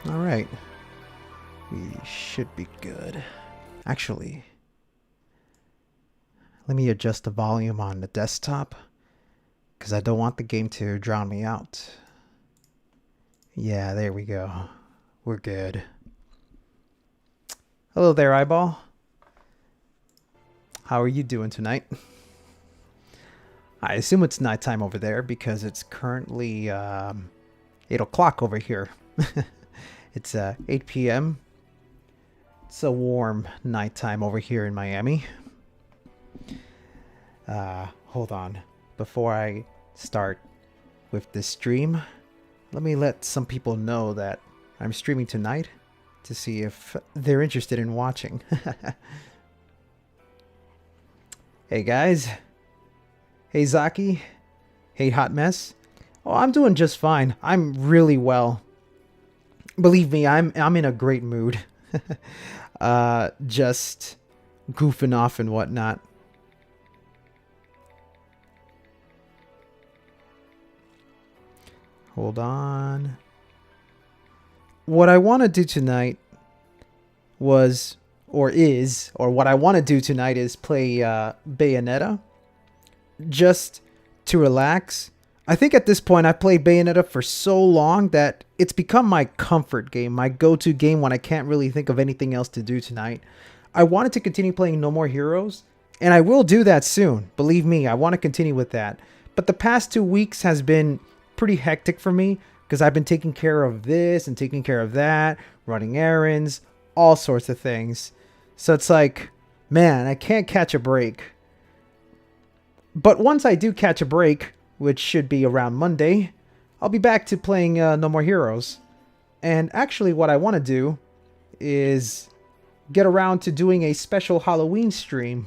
Alright. We should be good. Actually, let me adjust the volume on the desktop, because I don't want the game to drown me out. Yeah, there we go. We're good. Hello there, Eyeball. How are you doing tonight? I assume it's nighttime over there because it's currently 8 o'clock over here. It's 8 p.m. It's a warm nighttime over here in Miami. Hold on. Before I start with this stream, let me let some people know that I'm streaming tonight to see if they're interested in watching. Hey guys. Hey Zaki. Hey Hot Mess. Oh, I'm doing just fine. I'm really well. Believe me, I'm in a great mood. Just goofing off and whatnot. Hold on. What I want to do tonight was, or what I want to do tonight is play Bayonetta. Just to relax. I think at this point I've played Bayonetta for so long that it's become my comfort game, my go-to game when I can't really think of anything else to do tonight. I wanted to continue playing No More Heroes, and I will do that soon. Believe me, I want to continue with that. But the past 2 weeks has been pretty hectic for me because I've been taking care of this and taking care of that, running errands, all sorts of things. So it's like, man, I can't catch a break. But once I do catch a break, which should be around Monday, I'll be back to playing No More Heroes. And actually what I want to do is get around to doing a special Halloween stream.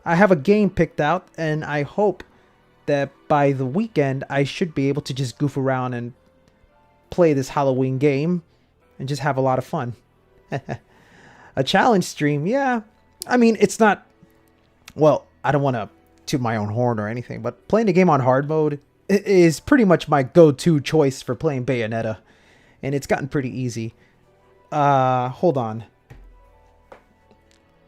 I have a game picked out, and I hope that by the weekend I should be able to just goof around and play this Halloween game and just have a lot of fun. A challenge stream, yeah. I mean, it's not... Well, I don't want to toot my own horn or anything, but playing the game on hard mode is pretty much my go-to choice for playing Bayonetta, and it's gotten pretty easy. Hold on. A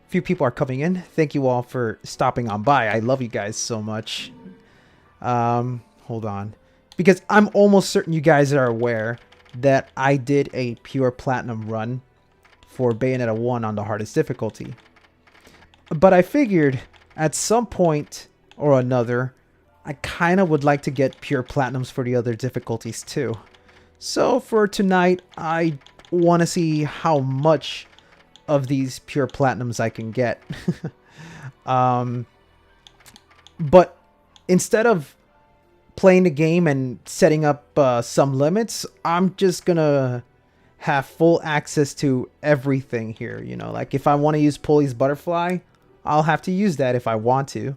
few people are coming in. Thank you all for stopping on by. I love you guys so much. Hold on, because I'm almost certain you guys are aware that I did a pure platinum run for Bayonetta 1 on the hardest difficulty, but I figured at some point or another, I kind of would like to get pure platinums for the other difficulties too. So for tonight, I want to see how much of these pure platinums I can get. But instead of playing the game and setting up some limits, I'm just gonna have full access to everything here. You know, like if I want to use Pulley's butterfly, I'll have to use that if I want to.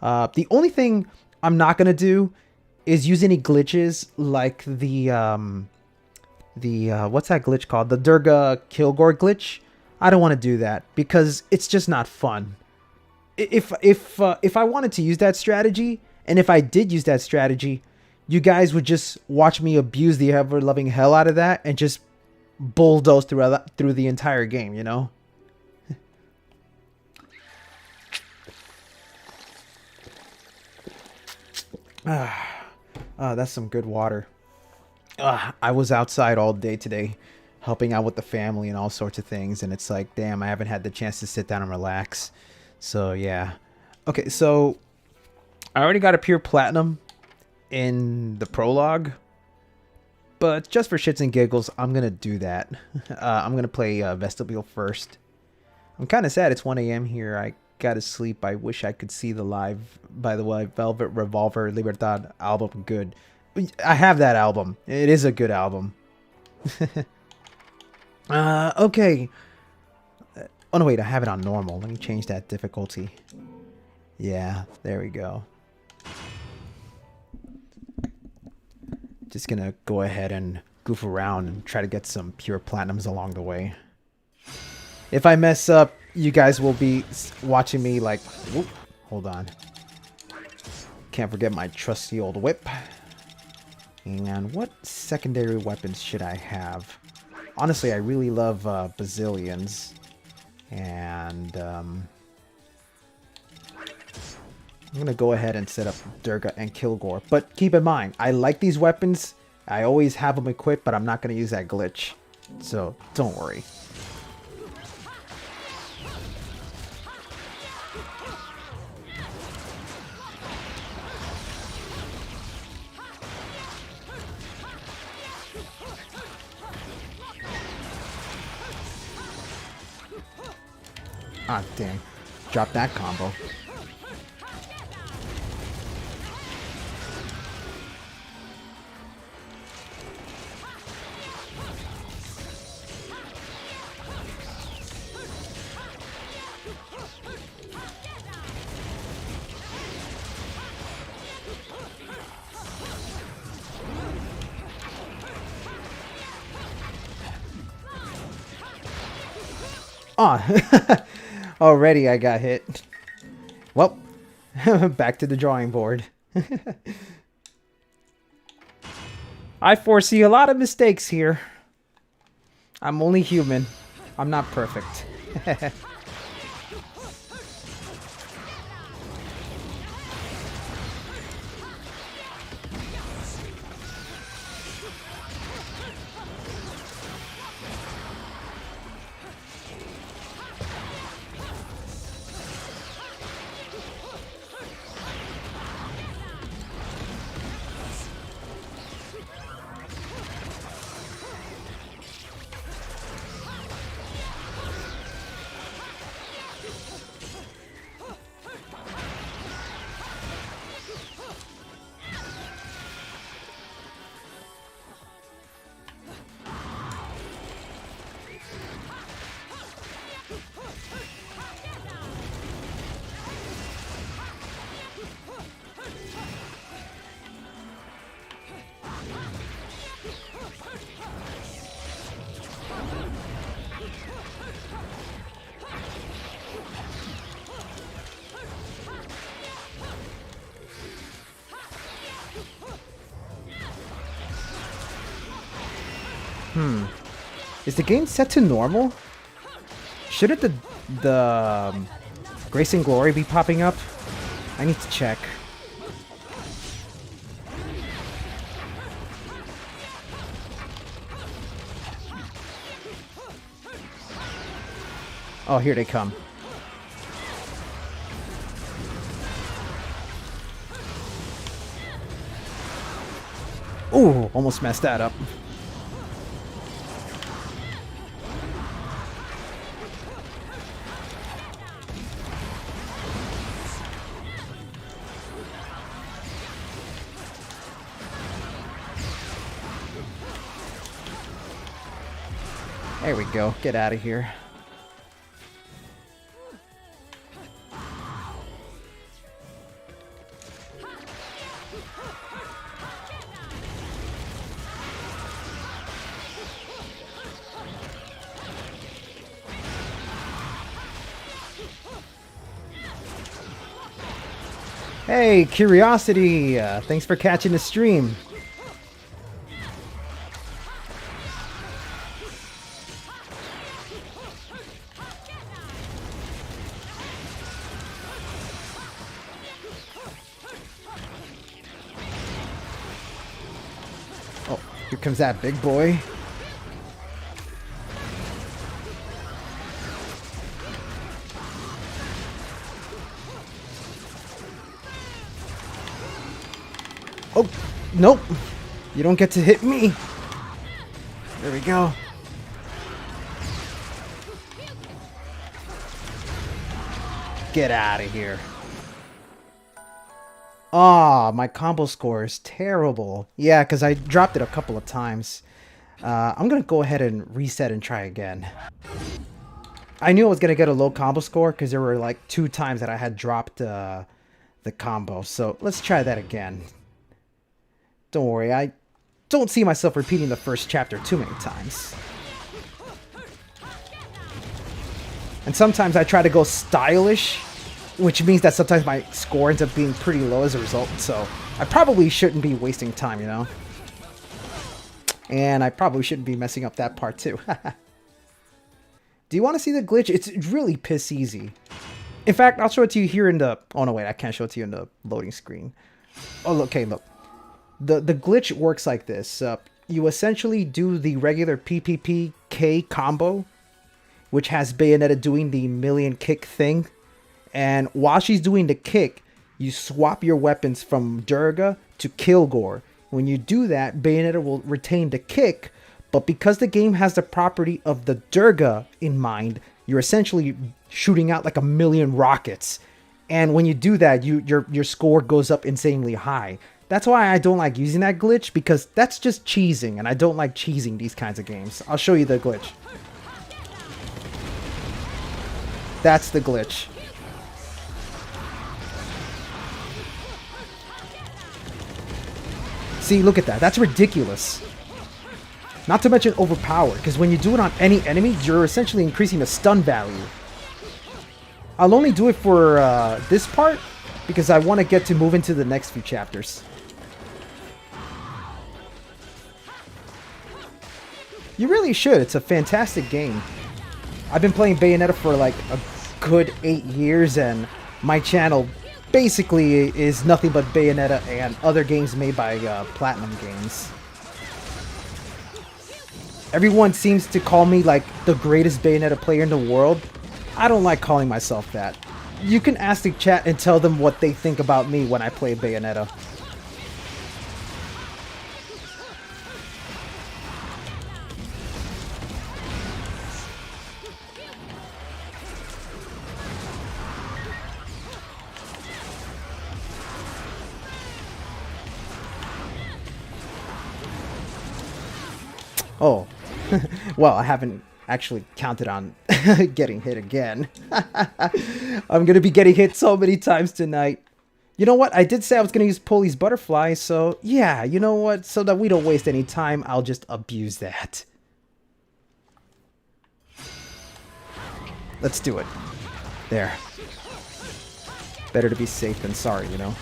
The only thing I'm not going to do is use any glitches like the what's that glitch called? The Durga Kilgore glitch. I don't want to do that because it's just not fun. If I wanted to use that strategy, and if I did use that strategy, you guys would just watch me abuse the ever-loving hell out of that and just bulldoze through the entire game, you know? That's some good water. I was outside all day today helping out with the family and all sorts of things, and it's like, damn, I haven't had the chance to sit down and relax. So yeah. Okay, so I already got a pure platinum in the prologue, but just for shits and giggles, I'm gonna do that. I'm gonna play Vestibule first. I'm kind of sad it's 1 a.m. here. I gotta sleep. I wish I could see the live. By the way, Velvet Revolver Libertad album, good. I have that album. It is a good album. Okay. Oh no, wait, I have it on normal. Let me change that difficulty. Yeah, there we go. Just gonna go ahead and goof around and try to get some pure platinums along the way. If I mess up, you guys will be watching me like... Whoop, hold on. Can't forget my trusty old whip. And what secondary weapons should I have? Honestly, I really love bazillions. And I'm going to go ahead and set up Durga and Kilgore. But keep in mind, I like these weapons. I always have them equipped, but I'm not going to use that glitch. So don't worry. Ah, damn. Drop that combo. Ah, already I got hit. Well, back to the drawing board. I foresee a lot of mistakes here. I'm only human. I'm not perfect. Is the game set to normal? Shouldn't the Grace and Glory be popping up? I need to check. Oh, here they come. Ooh, almost messed that up. There we go. Get out of here. Hey, Curiosity! Thanks for catching the stream. Oh, here comes that big boy. Oh, nope. You don't get to hit me. There we go. Get out of here. Ah, my combo score is terrible. Yeah, because I dropped it a couple of times. I'm going to go ahead and reset and try again. I knew I was going to get a low combo score because there were like 2 times that I had dropped the combo. So let's try that again. Don't worry, I don't see myself repeating the first chapter too many times. And sometimes I try to go stylish, which means that sometimes my score ends up being pretty low as a result, so I probably shouldn't be wasting time, you know? And I probably shouldn't be messing up that part too. Do you want to see the glitch? It's really piss easy. In fact, I'll show it to you here in the... Oh, no, wait. I can't show it to you in the loading screen. Oh, okay, look. The glitch works like this. You essentially do the regular PPPK combo, which has Bayonetta doing the million kick thing. And while she's doing the kick, you swap your weapons from Durga to Kilgore. When you do that, Bayonetta will retain the kick, but because the game has the property of the Durga in mind, you're essentially shooting out like a million rockets. And when you do that, your score goes up insanely high. That's why I don't like using that glitch, because that's just cheesing, and I don't like cheesing these kinds of games. I'll show you the glitch. That's the glitch. See, look at that. That's ridiculous. Not to mention overpowered, because when you do it on any enemy, you're essentially increasing the stun value. I'll only do it for this part, because I want to get to move into the next few chapters. You really should. It's a fantastic game. I've been playing Bayonetta for like a good 8 years, and my channel basically is nothing but Bayonetta and other games made by PlatinumGames. Everyone seems to call me like the greatest Bayonetta player in the world. I don't like calling myself that. You can ask the chat and tell them what they think about me when I play Bayonetta. Oh, well, I haven't actually counted on getting hit again. I'm going to be getting hit so many times tonight. You know what? I did say I was going to use Polly's butterfly, so yeah, you know what? So that we don't waste any time, I'll just abuse that. Let's do it. There. Better to be safe than sorry, you know?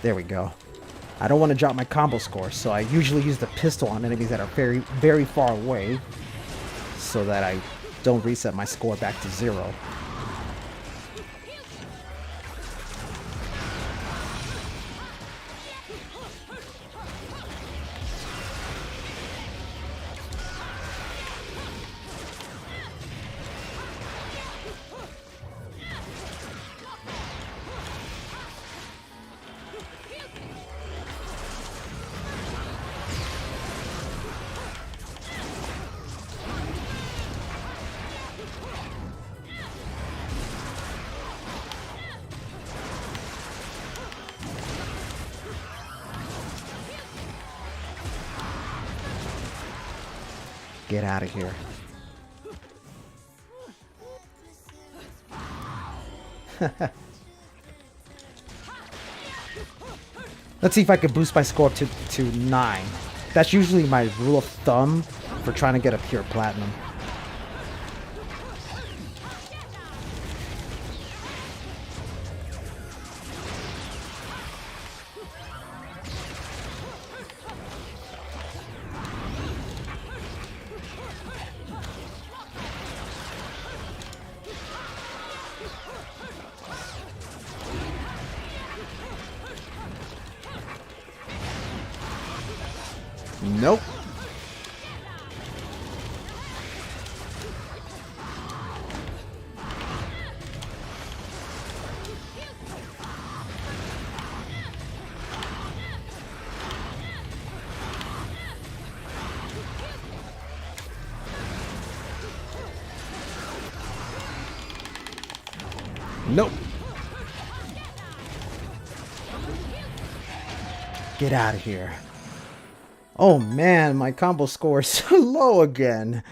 There we go. I don't want to drop my combo score, so I usually use the pistol on enemies that are very, very far away, so that I don't reset my score back to 0. Get out of here. Let's see if I can boost my score up to 9. That's usually my rule of thumb for trying to get a pure platinum. Nope. Nope. Get out of here. Oh man, my combo score is so low again.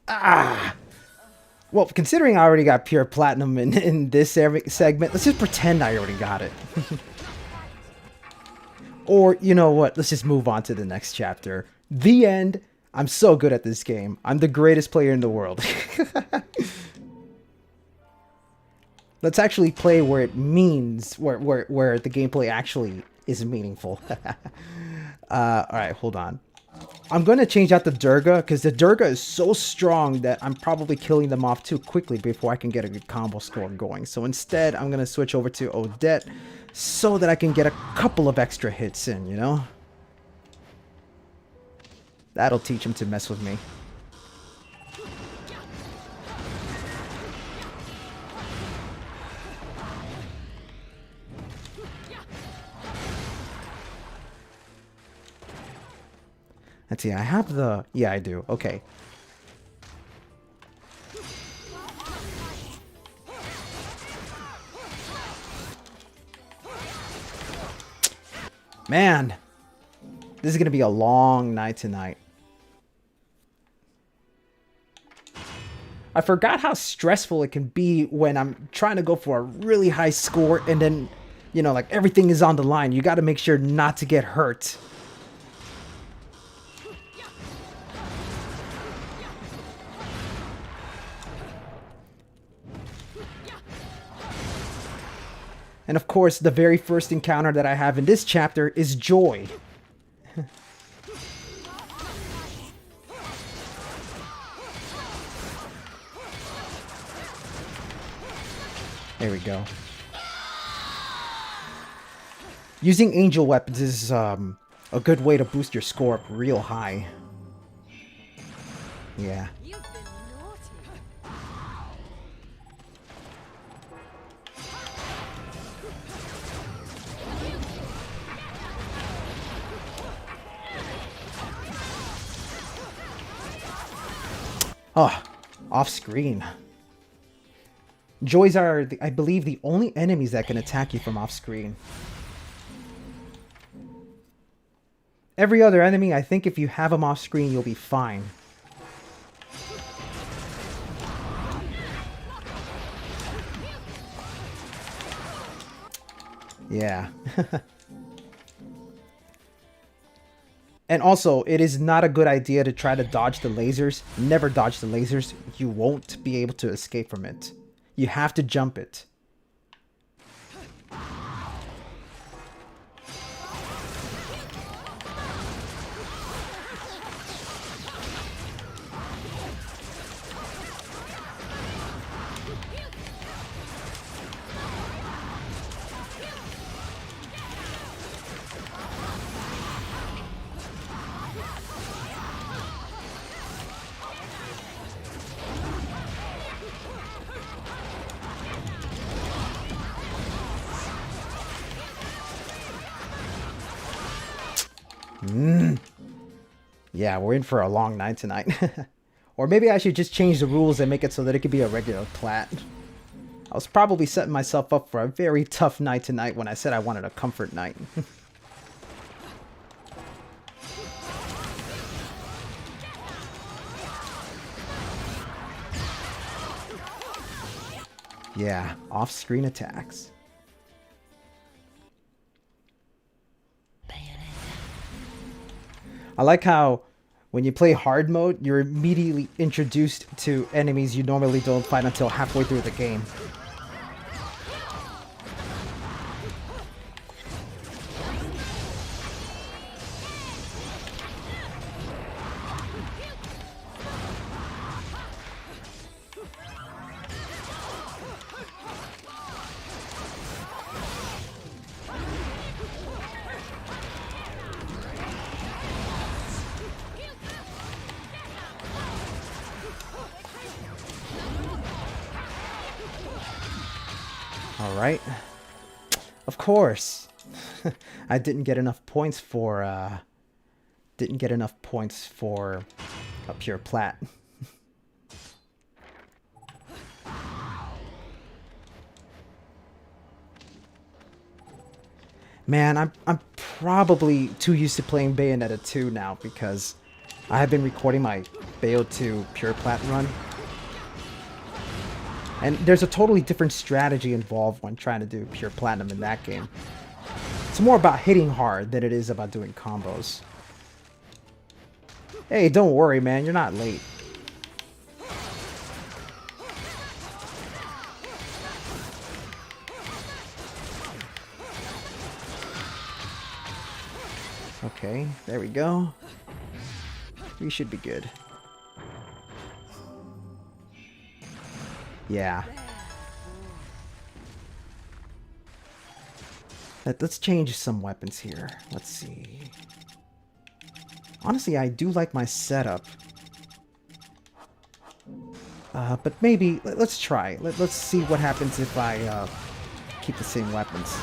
Ah! Well, considering I already got pure platinum in this segment, let's just pretend I already got it. Or, you know what, let's just move on to the next chapter. The end. I'm so good at this game. I'm the greatest player in the world. Let's actually play where it means, where the gameplay actually is meaningful. Alright, hold on. I'm going to change out the Durga, because the Durga is so strong that I'm probably killing them off too quickly before I can get a good combo score going. So instead, I'm going to switch over to Odette, so that I can get a couple of extra hits in, you know? That'll teach him to mess with me. Let's see, I have the... Yeah, I do. Okay. Man! This is going to be a long night tonight. I forgot how stressful it can be when I'm trying to go for a really high score and then, you know, like everything is on the line. You got to make sure not to get hurt. And of course, the very first encounter that I have in this chapter is Joy. There we go. Using angel weapons is a good way to boost your score up real high. Yeah. Oh, off screen. Joys are, I believe, the only enemies that can attack you from off screen. Every other enemy, I think if you have them off screen, you'll be fine. Yeah. And also, it is not a good idea to try to dodge the lasers. Never dodge the lasers. You won't be able to escape from it. You have to jump it. Yeah, we're in for a long night tonight. Or maybe I should just change the rules and make it so that it could be a regular plat. I was probably setting myself up for a very tough night tonight when I said I wanted a comfort night. Yeah, off-screen attacks. I like how when you play hard mode, you're immediately introduced to enemies you normally don't fight until halfway through the game. Alright. Of course. I didn't get enough points for a pure plat. Man, I'm probably too used to playing Bayonetta 2 now because I have been recording my Bayo2 Pure Plat run. And there's a totally different strategy involved when trying to do Pure Platinum in that game. It's more about hitting hard than it is about doing combos. Hey, don't worry, man. You're not late. Okay, there we go. We should be good. Yeah. Let's change some weapons here. Let's see. Honestly, I do like my setup. But maybe, let's try. Let's see what happens if I keep the same weapons.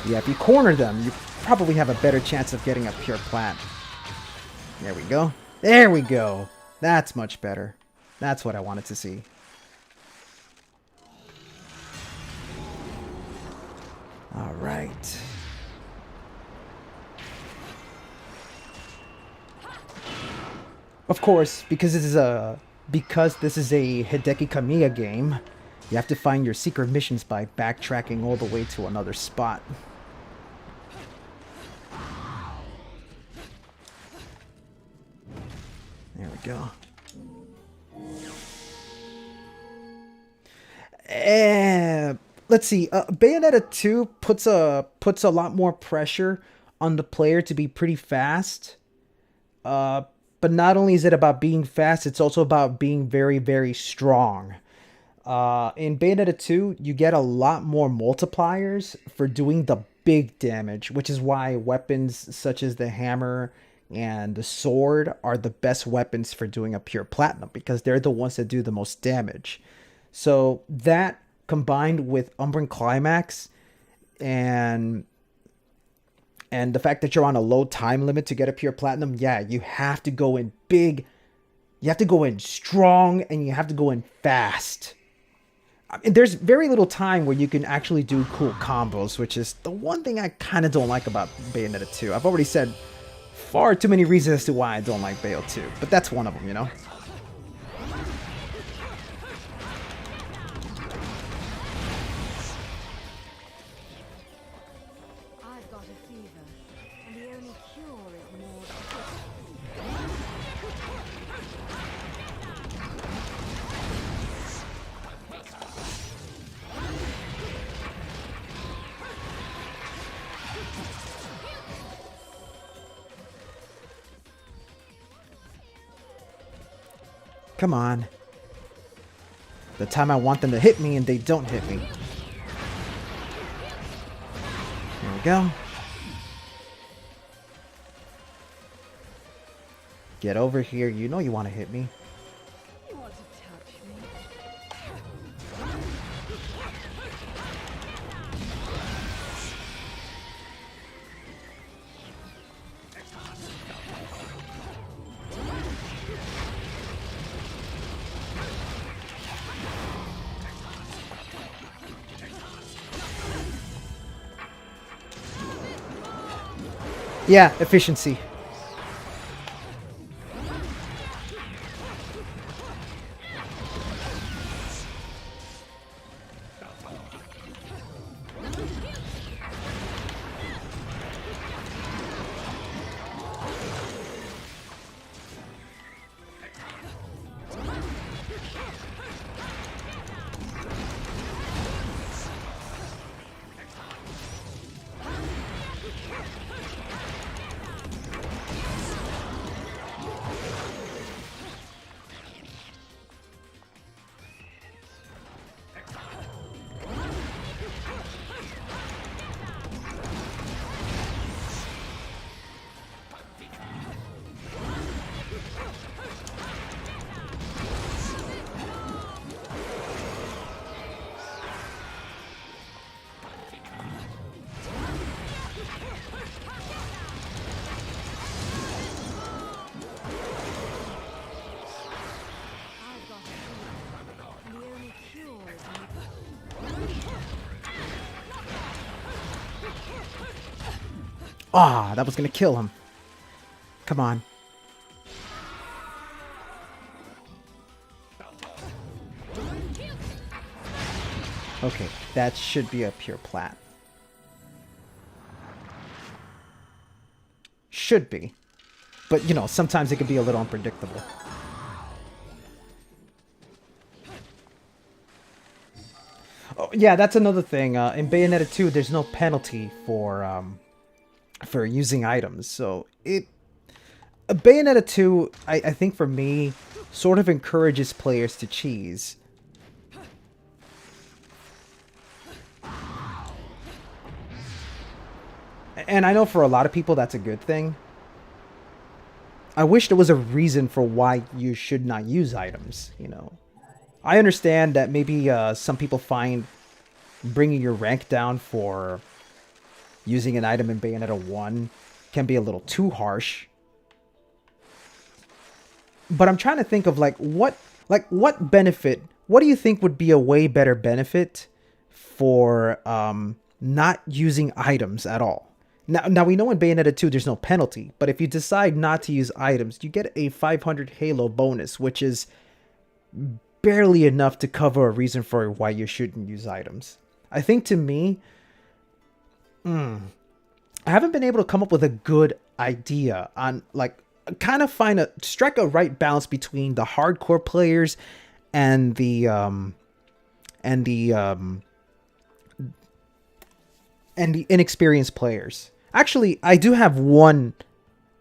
Yeah, if you corner them, you probably have a better chance of getting a Pure Plat. There we go. There we go. That's much better. That's what I wanted to see. All right. Of course, because this is a Hideki Kamiya game, you have to find your secret missions by backtracking all the way to another spot. There we go. Let's see. Bayonetta 2 puts a lot more pressure on the player to be pretty fast. But not only is it about being fast, it's also about being very, very strong. In Bayonetta 2, you get a lot more multipliers for doing the big damage, which is why weapons such as the hammer and the sword are the best weapons for doing a Pure Platinum, because they're the ones that do the most damage. So that combined with Umbran Climax and the fact that you're on a low time limit to get a Pure Platinum, yeah, you have to go in big, you have to go in strong, and you have to go in fast. I mean, there's very little time where you can actually do cool combos, which is the one thing I kind of don't like about Bayonetta 2. I've already said far too many reasons as to why I don't like Bayo 2, but that's one of them, you know? I've got a fever, and the only cure is more. Come on. The time I want them to hit me and they don't hit me. There we go. Get over here. You know you want to hit me. You want to touch me? Yeah, efficiency. Ah, that was gonna kill him. Come on. Okay, that should be a pure plat. Should be. But, you know, sometimes it can be a little unpredictable. Oh, yeah, that's another thing. In Bayonetta 2, there's no penalty for using items. So, Bayonetta 2, I think for me, sort of encourages players to cheese. And I know for a lot of people that's a good thing. I wish there was a reason for why you should not use items, you know. I understand that maybe some people find bringing your rank down for using an item in Bayonetta 1 can be a little too harsh. But I'm trying to think of what benefit, what do you think would be a way better benefit for not using items at all? Now we know in Bayonetta 2 there's no penalty, but if you decide not to use items, you get a 500 Halo bonus, which is barely enough to cover a reason for why you shouldn't use items. I think to me, I haven't been able to come up with a good idea on kind of strike a right balance between the hardcore players and the inexperienced players. Actually, I do have one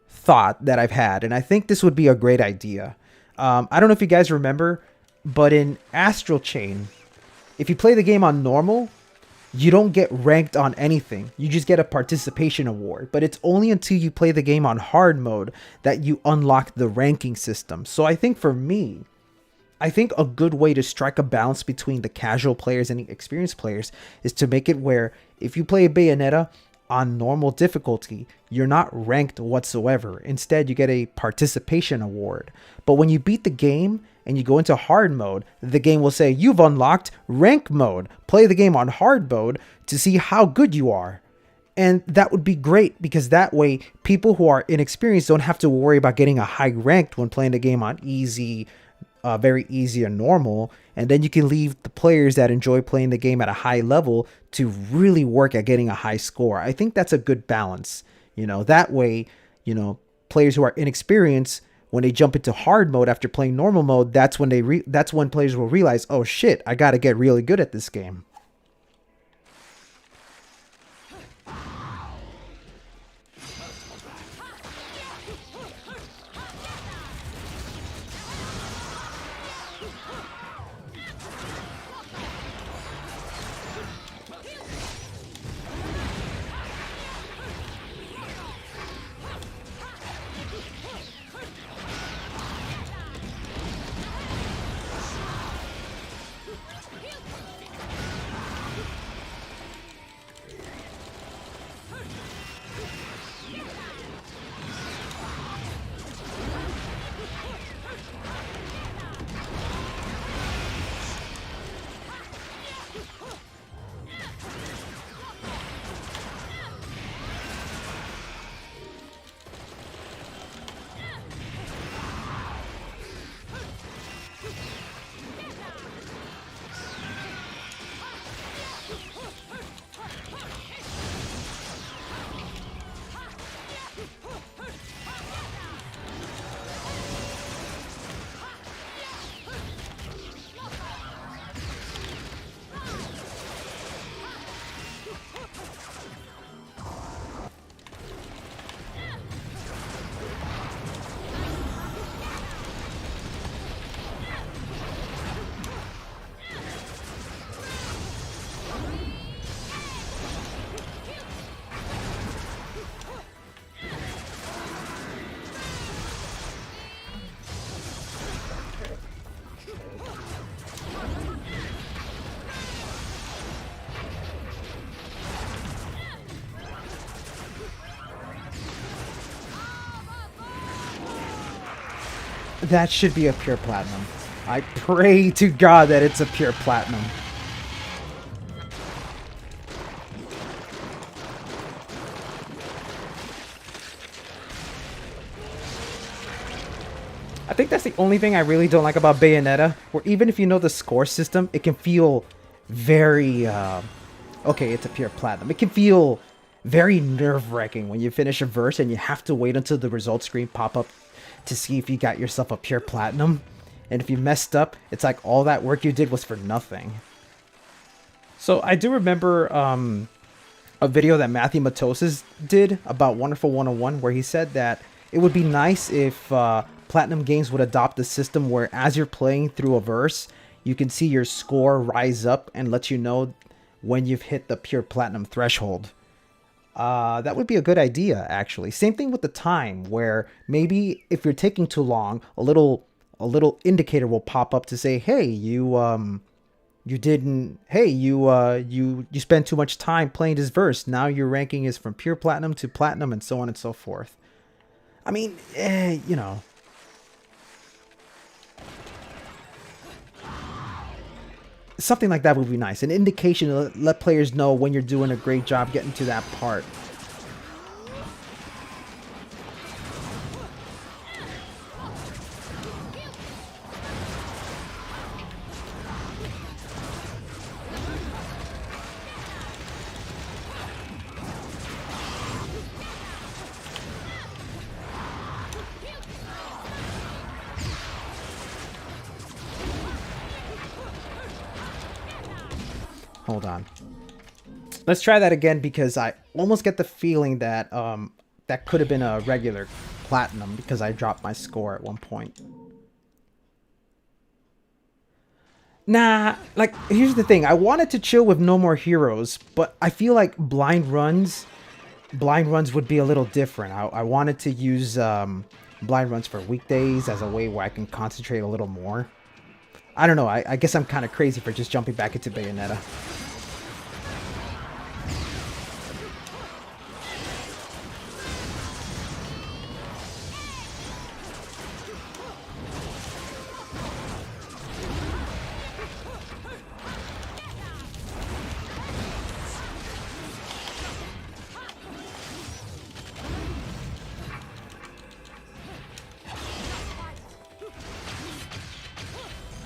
thought that I've had, and I think this would be a great idea. I don't know if you guys remember, but in Astral Chain, if you play the game on normal, you don't get ranked on anything. You just get a participation award. But it's only until you play the game on hard mode that you unlock the ranking system. So I think for me, I think a good way to strike a balance between the casual players and the experienced players is to make it where if you play Bayonetta on normal difficulty, you're not ranked whatsoever. Instead, you get a participation award. But when you beat the game and you go into hard mode, the game will say, you've unlocked rank mode. Play the game on hard mode to see how good you are. And that would be great because that way people who are inexperienced don't have to worry about getting a high ranked when playing the game on easy, very easy or normal. And then you can leave the players that enjoy playing the game at a high level to really work at getting a high score. I think that's a good balance. You know, that way, you know, players who are inexperienced, when they jump into hard mode after playing normal mode, that's when that's when players will realize, oh shit, I got to get really good at this game. That should be a pure platinum. I pray to God that it's a pure platinum. think that's the only thing I really don't like about Bayonetta, where even if you know the score system, it can feel very, okay, it's a pure platinum. It can feel very nerve-wracking when you finish a verse and you have to wait until the results screen pop up to see if you got yourself a pure platinum. And if you messed up, it's like all that work you did was for nothing. So I do remember a video that Matthew Matosis did about Wonderful 101 where he said that it would be nice if Platinum Games would adopt a system where as you're playing through a verse, you can see your score rise up and let you know when you've hit the pure platinum threshold. That would be a good idea, actually. Same thing with the time, where maybe if you're taking too long, a little indicator will pop up to say, "Hey, you spent too much time playing this verse. Now your ranking is from pure platinum to platinum," and so on and so forth. I mean, you know. Something like that would be nice. An indication to let players know when you're doing a great job getting to that part. Hold on. Let's try that again because I almost get the feeling that that could have been a regular platinum because I dropped my score at one point. Nah, like, here's the thing. I wanted to chill with no more heroes, but I feel like blind runs would be a little different. I wanted to use blind runs for weekdays as a way where I can concentrate a little more. I don't know. I guess I'm kind of crazy for just jumping back into Bayonetta.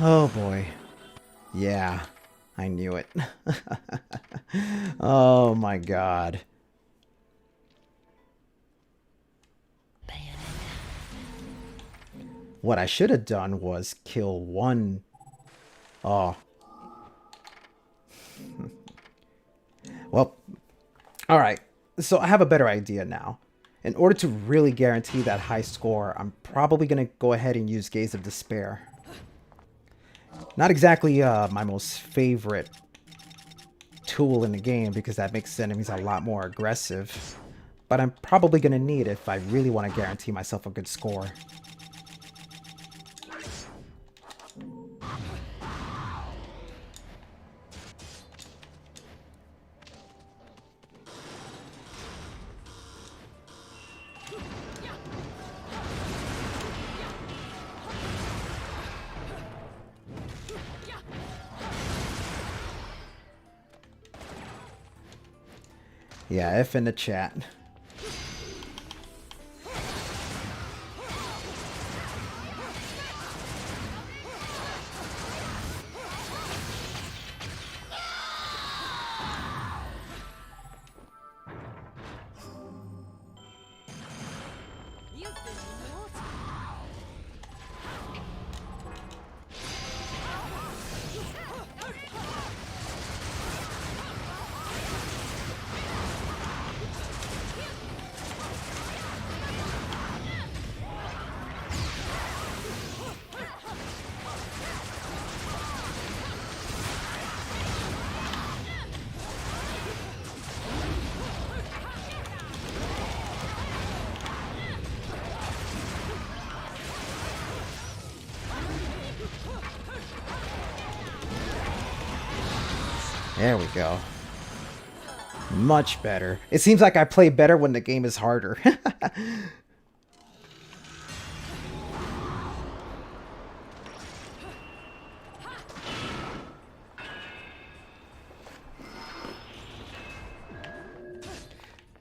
Oh boy. Yeah, I knew it. Oh my god. What I should have done was kill one. Oh. Well, alright. So I have a better idea now. In order to really guarantee that high score, I'm probably going to go ahead and use Gaze of Despair. Not exactly my most favorite tool in the game because that makes enemies a lot more aggressive. But I'm probably going to need it if I really want to guarantee myself a good score. Yeah, F in the chat. There we go. Much better. It seems like I play better when the game is harder.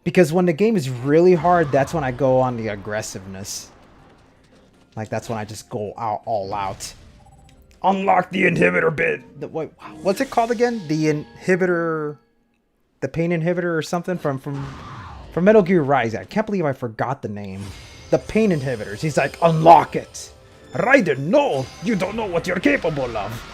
Because when the game is really hard, that's when I go on the aggressiveness. Like, that's when I just go out all out. Unlock the inhibitor bit. Wait, what's it called again? The inhibitor, the pain inhibitor or something from Metal Gear Rise. I can't believe I forgot the name. The pain inhibitors. He's like, unlock it. Raiden, no, you don't know what you're capable of.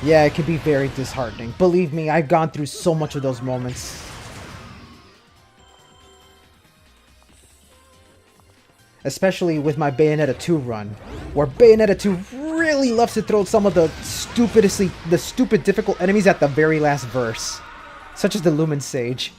Yeah, it can be very disheartening. Believe me, I've gone through so much of those moments. Especially with my Bayonetta 2 run, where Bayonetta 2 really loves to throw some of the stupid difficult enemies at the very last verse. Such as the Lumen Sage.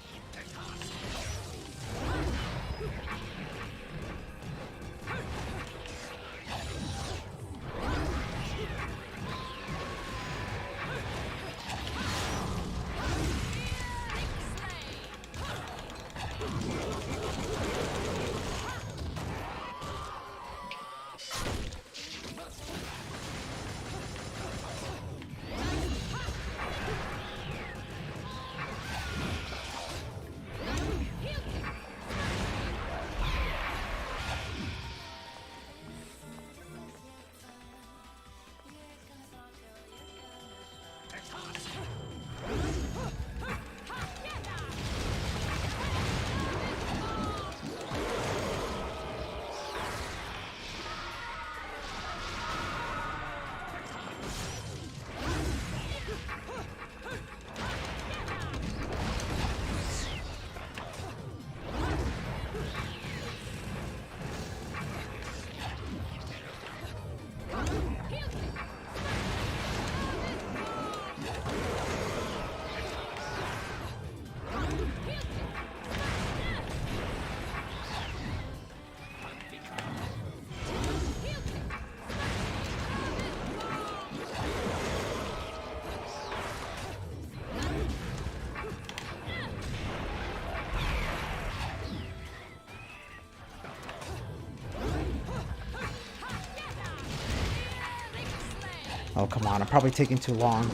Oh, come on. I'm probably taking too long.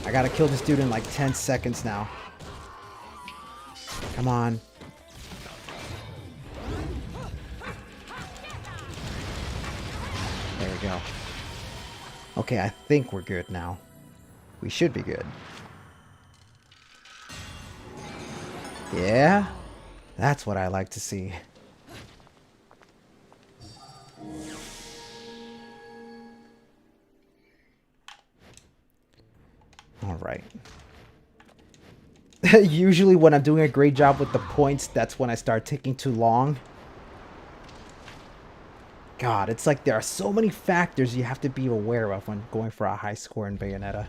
I gotta kill this dude in like 10 seconds now. Come on. There we go. Okay, I think we're good now. We should be good. Yeah? That's what I like to see. Alright. Usually when I'm doing a great job with the points, that's when I start taking too long. God, it's like there are so many factors you have to be aware of when going for a high score in Bayonetta.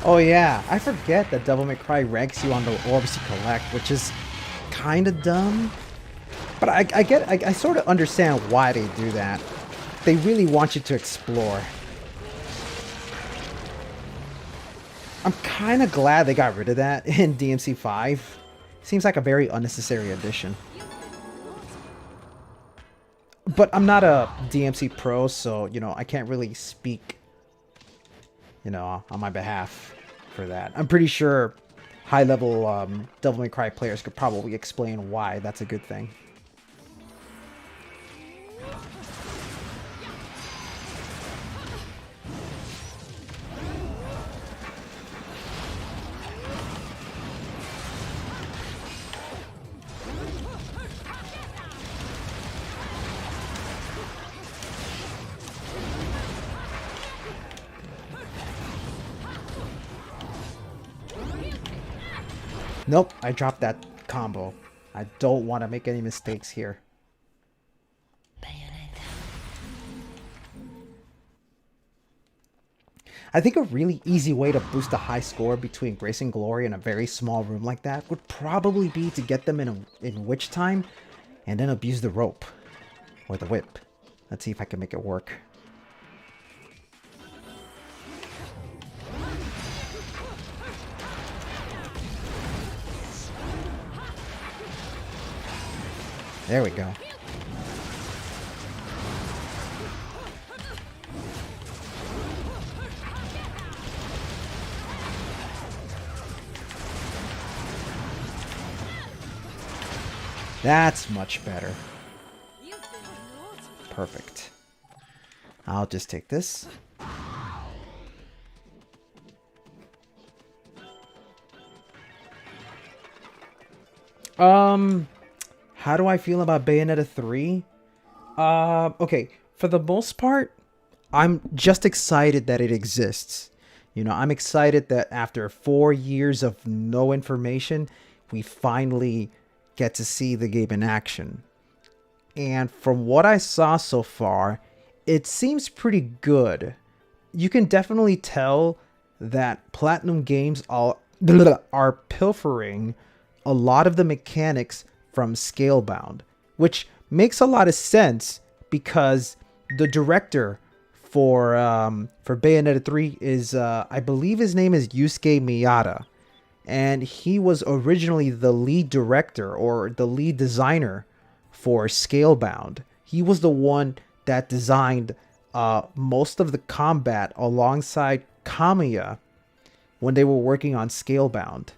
Oh yeah, I forget that Devil May Cry ranks you on the orbs you collect, which is kind of dumb. But I sort of understand why they do that. They really want you to explore. I'm kind of glad they got rid of that in DMC 5. Seems like a very unnecessary addition. But I'm not a DMC pro, so, you know, I can't really speak, you know, on my behalf for that. I'm pretty sure high-level Devil May Cry players could probably explain why that's a good thing. Nope, I dropped that combo. I don't want to make any mistakes here. I think a really easy way to boost a high score between Grace and Glory in a very small room like that would probably be to get them in Witch Time and then abuse the rope or the whip. Let's see if I can make it work. There we go. That's much better. Perfect. I'll just take this. How do I feel about Bayonetta 3? Okay, for the most part, I'm just excited that it exists. You know, I'm excited that after 4 years of no information, we finally get to see the game in action. And from what I saw so far, it seems pretty good. You can definitely tell that Platinum Games are pilfering a lot of the mechanics from Scalebound, which makes a lot of sense because the director for Bayonetta 3 is, I believe his name is Yusuke Miyata, and he was originally the lead director or the lead designer for Scalebound. He was the one that designed most of the combat alongside Kamiya when they were working on Scalebound.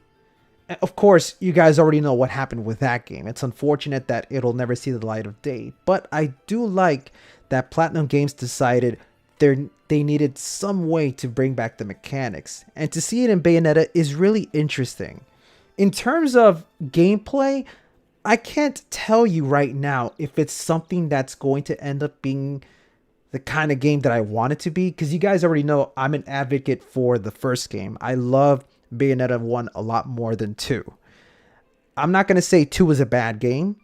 Of course, you guys already know what happened with that game. It's unfortunate that it'll never see the light of day, but I do like that Platinum Games decided they needed some way to bring back the mechanics, and to see it in Bayonetta is really interesting. In terms of gameplay, I can't tell you right now if it's something that's going to end up being the kind of game that I want it to be, because you guys already know I'm an advocate for the first game. I love Bayonetta 1 a lot more than 2. I'm not going to say 2 was a bad game.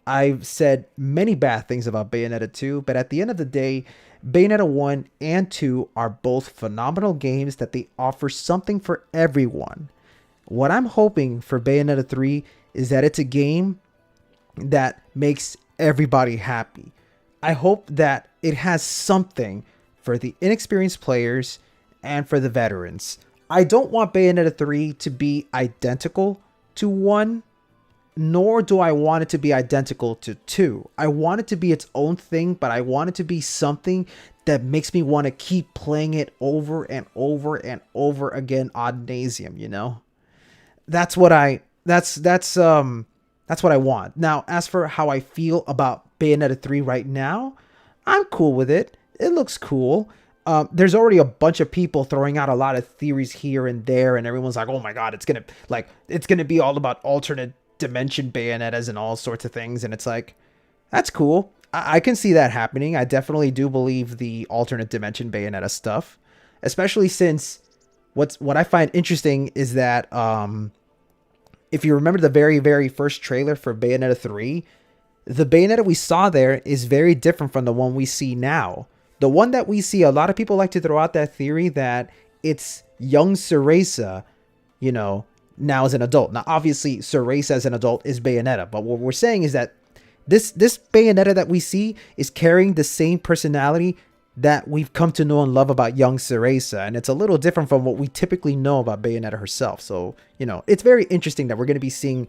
I've said many bad things about Bayonetta 2, but at the end of the day, Bayonetta 1 and 2 are both phenomenal games that they offer something for everyone. What I'm hoping for Bayonetta 3 is that it's a game that makes everybody happy. I hope that it has something for the inexperienced players and for the veterans. I don't want Bayonetta 3 to be identical to 1, nor do I want it to be identical to 2. I want it to be its own thing, but I want it to be something that makes me want to keep playing it over and over and over again ad nauseum, you know? That's what I want. Now, as for how I feel about Bayonetta 3 right now, I'm cool with it. It looks cool. There's already a bunch of people throwing out a lot of theories here and there, and everyone's like, "Oh my god, it's gonna be all about alternate dimension Bayonettas and all sorts of things." And it's like, that's cool. I can see that happening. I definitely do believe the alternate dimension Bayonetta stuff, especially since what I find interesting is that if you remember the very, very first trailer for Bayonetta 3, the Bayonetta we saw there is very different from the one we see now. The one that we see, a lot of people like to throw out that theory that it's young CUHRAYZEE, you know, now as an adult. Now, obviously, CUHRAYZEE as an adult is Bayonetta, but what we're saying is that this Bayonetta that we see is carrying the same personality that we've come to know and love about young CUHRAYZEE, and it's a little different from what we typically know about Bayonetta herself. So, you know, it's very interesting that we're going to be seeing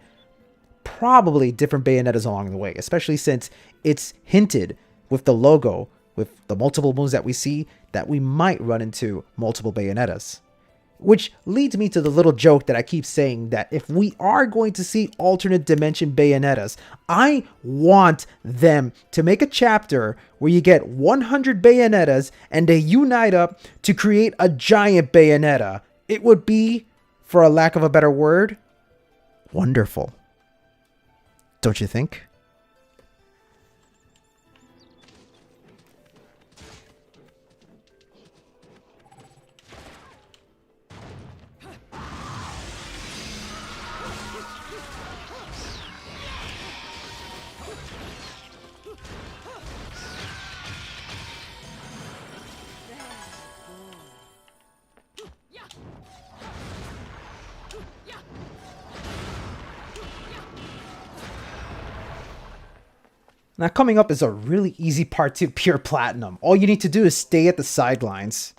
probably different Bayonettas along the way, especially since it's hinted with the logo, with the multiple moons that we see, that we might run into multiple Bayonettas. Which leads me to the little joke that I keep saying, that if we are going to see alternate dimension Bayonettas, I want them to make a chapter where you get 100 Bayonettas and they unite up to create a giant Bayonetta. It would be, for a lack of a better word, wonderful. Don't you think? Now, coming up is a really easy part to pure platinum. All you need to do is stay at the sidelines.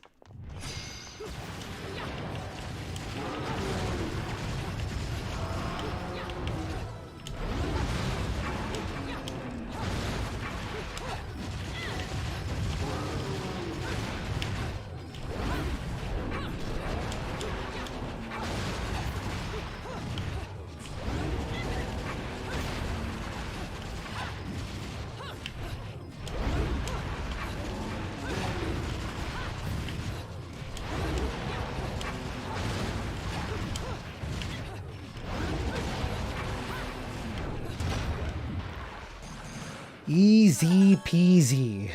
Easy peasy.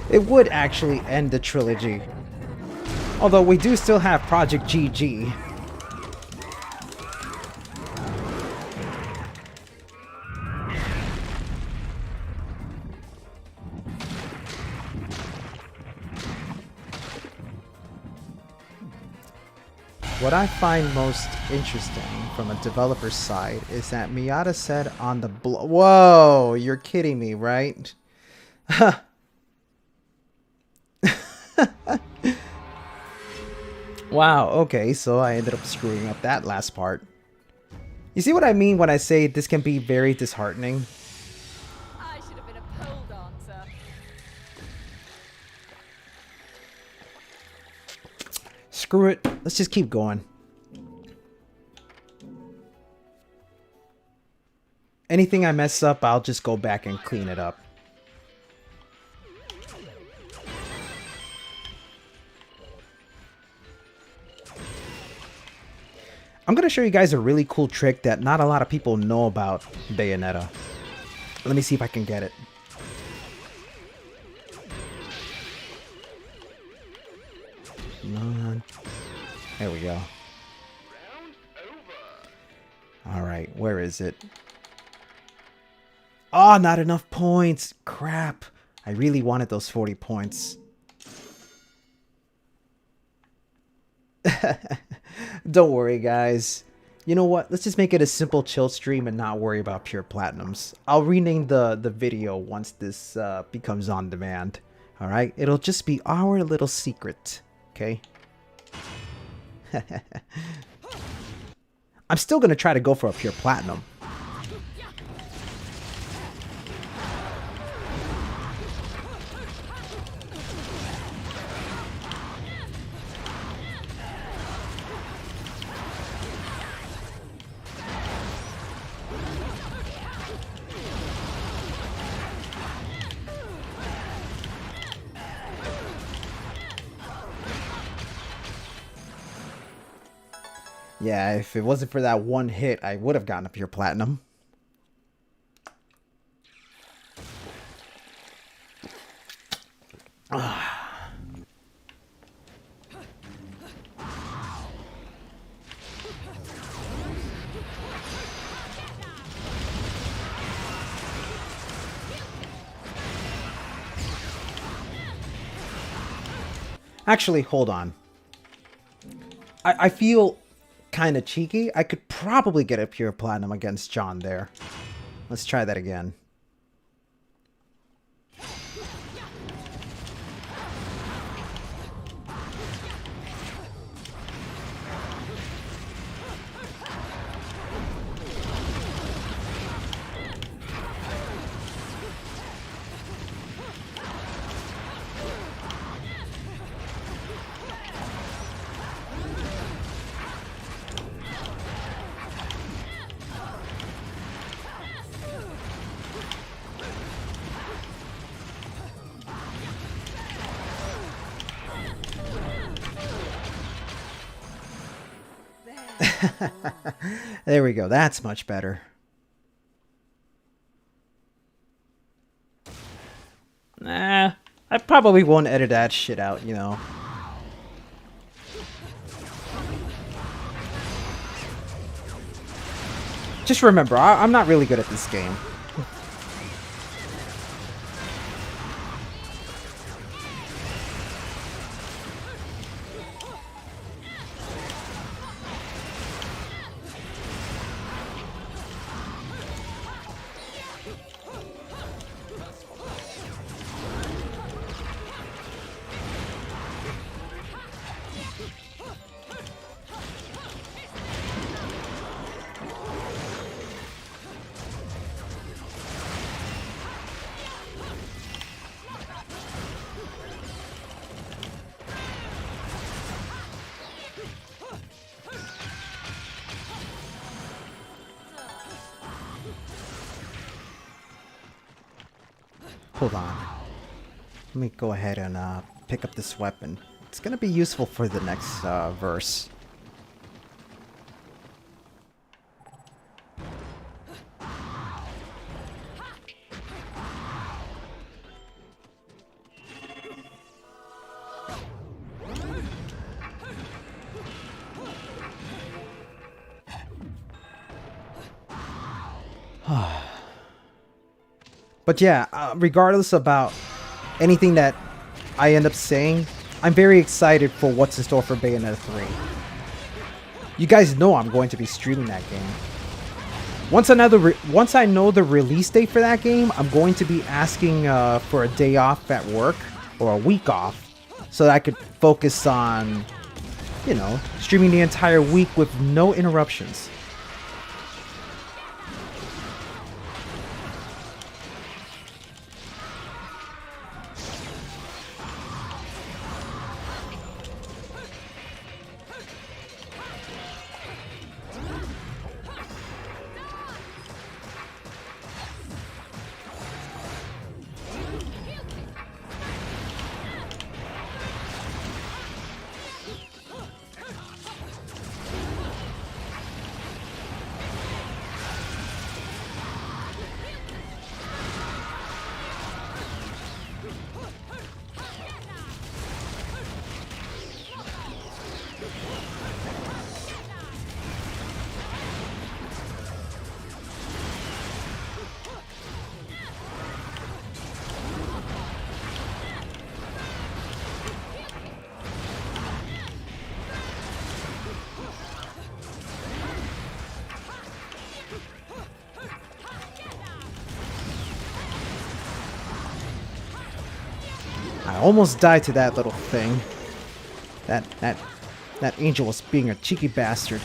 It would actually end the trilogy. Although we do still have Project GG. What I find most interesting from a developer's side is that Miyata said on the whoa, you're kidding me, right? Wow, okay, so I ended up screwing up that last part. You see what I mean when I say this can be very disheartening? I should have been a pole dancer. Screw it, let's just keep going. Anything I mess up, I'll just go back and clean it up. I'm going to show you guys a really cool trick that not a lot of people know about Bayonetta. Let me see if I can get it. Come on. There we go. Alright, where is it? Oh, not enough points. Crap. I really wanted those 40 points. Don't worry, guys. You know what? Let's just make it a simple chill stream and not worry about pure platinums. I'll rename the video once this becomes on demand. Alright? It'll just be our little secret. Okay? I'm still going to try to go for a pure platinum. Yeah, if it wasn't for that one hit, I would have gotten a pure platinum. Actually, hold on. I feel kind of cheeky. I could probably get a pure platinum against John there. Let's try that again. There we go. That's much better. Nah, I probably won't edit that shit out, you know. Just remember, I'm not really good at this game. Hold on. Let me go ahead and pick up this weapon. It's gonna be useful for the next verse. But yeah, regardless about anything that I end up saying, I'm very excited for what's in store for Bayonetta 3. You guys know I'm going to be streaming that game. Once I know the release date for that game, I'm going to be asking for a day off at work, or a week off, so that I could focus on, you know, streaming the entire week with no interruptions. Almost died to that little thing. That angel was being a cheeky bastard.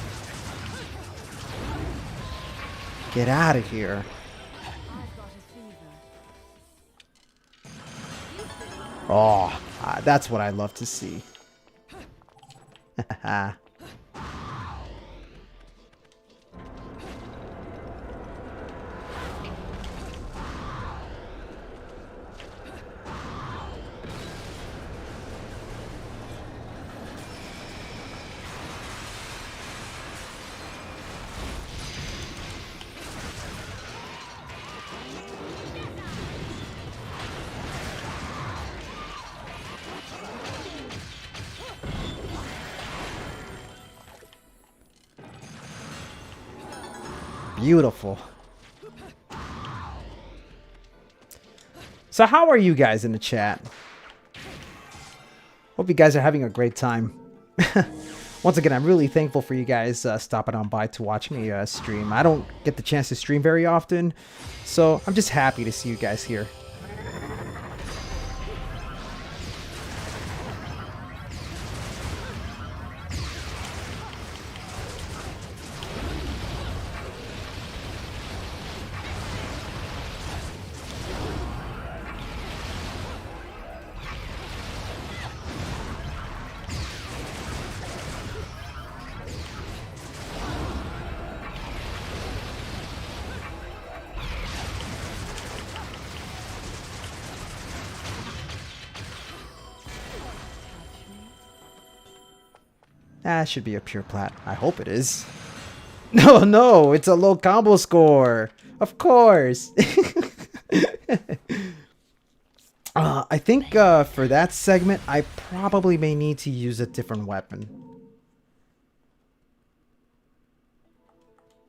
Get out of here. I've got a fever. Oh, that's what I love to see. Beautiful. So how are you guys in the chat? Hope you guys are having a great time. Once again, I'm really thankful for you guys stopping on by to watch me stream. I don't get the chance to stream very often, so I'm just happy to see you guys here. That should be a pure plat. I hope it is. No, no, it's a low combo score. Of course. I think for that segment, I probably may need to use a different weapon.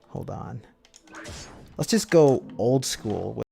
Hold on. Let's just go old school.